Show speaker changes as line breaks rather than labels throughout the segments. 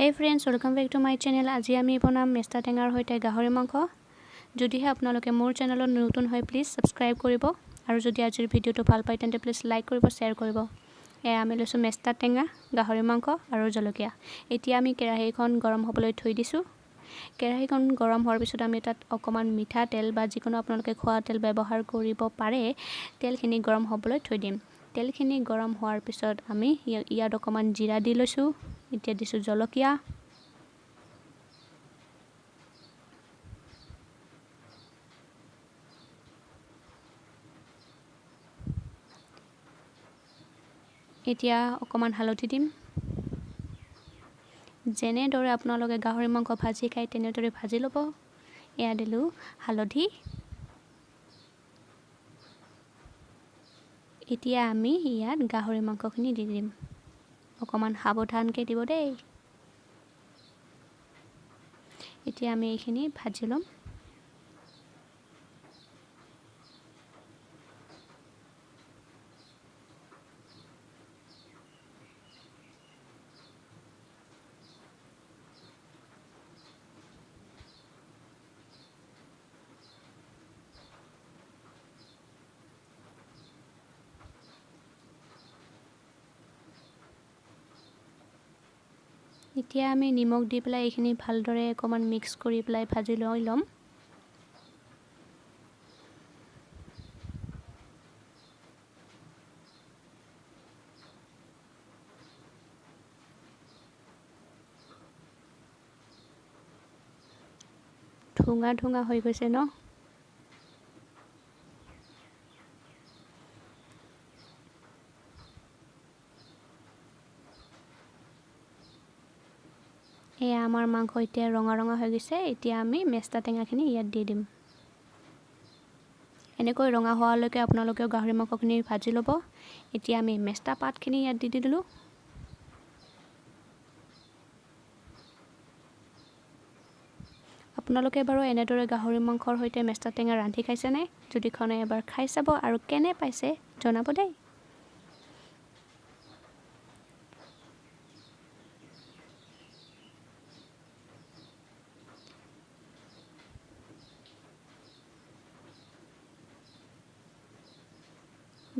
Hey friends, welcome back to my channel. আজি আমি বনাম মেষ্টা টেঙাৰ হৈতে গাহৰি মাংস। যদিহে আপোনালোকে মোৰ চেনেলত নতুন হয় প্লিজ সাবস্ক্ৰাইব কৰিব আৰু যদি আজিৰ ভিডিওটো ভাল পায় তেন্তে প্লিজ লাইক কৰিব শেয়াৰ কৰিব। আমি লৈছো মেষ্টা টেঙা, গাহৰি মাংস আৰু জলকীয়া। এতিয়া আমি কেৰাহীখন গৰম হ'বলৈ থৈ দিছো। কেৰাহীখন গৰম হোৱাৰ পিছত আমি তাত অকমান মিঠা তেল বা যিকোনো আপোনালোকে খোৱা তেল ব্যৱহাৰ কৰিব পাৰে। তেলখিনি গৰম হ'বলৈ থৈ দিম। তেলখিনি গৰম হোৱাৰ পিছত আমি ইয়াত অকমান জিৰা দি লৈছো। এতিয়া দিছো জলকীয়া, এতিয়া অকমান হালধি দিম। যেনেদৰে আপোনালোকে গাহৰি মাংস ভাজি খায় তেনেদৰে ভাজি ল'ব। এয়া দিলো হালধি। এতিয়া আমি ইয়াত গাহৰি মাংসখিনি দি দিম। অকমান সাৱধানকৈ দিব দেই। এতিয়া আমি এইখিনি ভাজি ল'ম। এতিয়া আমি নিমখ দি পেলাই এইখিনি ভালদৰে অকমান মিক্স কৰি পেলাই ভাজি লৈ ল'ম। ধুঙা ধুঙা হৈ গৈছে ন? এয়া আমাৰ মাংস এতিয়া ৰঙা ৰঙা হৈ গৈছে। এতিয়া আমি মেষ্টা টেঙাখিনি ইয়াত দি দিম। এনেকৈ ৰঙা হোৱালৈকে আপোনালোকে গাহৰি মাংসখিনি ভাজি ল'ব। এতিয়া আমি মেষ্টা পাতখিনি ইয়াত দি দিলোঁ। আপোনালোকে বাৰু এনেদৰে গাহৰি মাংসৰ সৈতে মেষ্টা টেঙা ৰান্ধি খাইছেনে? যদি খনে এবাৰ খাই চাব আৰু কেনে পাইছে জনাব দেই।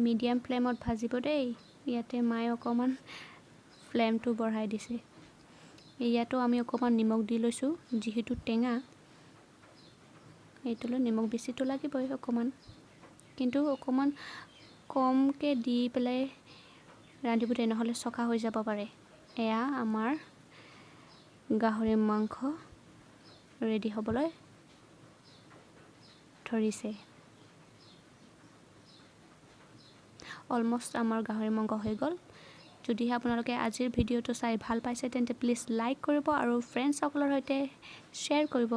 মিডিয়াম ফ্লেমত ভাজিব দেই। ইয়াতে মায়ে অকমান ফ্লেমটো বঢ়াই দিছে। ইয়াতো আমি অকমান নিমখ দি লৈছোঁ। যিহেতু টেঙা এইটোলৈ নিমখ বেছিটো লাগিবই অকমান, কিন্তু অকমান কমকৈ দি পেলাই ৰান্ধিব দেই, নহ'লে চকা হৈ যাব পাৰে। এয়া আমাৰ গাহৰি মাংস ৰেডি হ'বলৈ ধৰিছে। অলমষ্ট আমাৰ গাহৰি মাংস হৈ গ'ল। যদিহে আপোনালোকে আজিৰ ভিডিওটো চাই ভাল পাইছে তেন্তে প্লিজ লাইক কৰিব আৰু ফ্ৰেণ্ডসকলৰ সৈতে শ্বেয়াৰ কৰিব।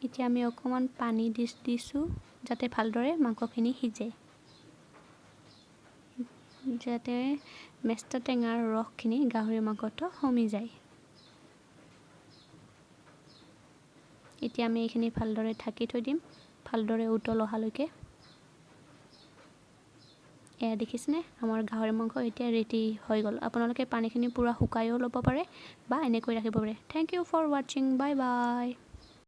এতিয়া আমি অকমান পানী দিছোঁ যাতে ভালদৰে মাংসখিনি সিজে, যাতে মেষ্টা টেঙাৰ ৰসখিনি গাহৰি মাংসটো সোমাই যায়। এতিয়া আমি এইখিনি ভালদৰে ঢাকি থৈ দিম, ভালদৰে উতল অহালৈকে। এয়া দেখিছেনে আমাৰ গাহৰি মাংস এতিয়া ৰেডি হৈ গ'ল। আপোনালোকে পানীখিনি পূৰা শুকাইও ল'ব পাৰে বা এনেকৈ ৰাখিব পাৰে। থেংক ইউ ফৰ ৱাচিং। Bye bye.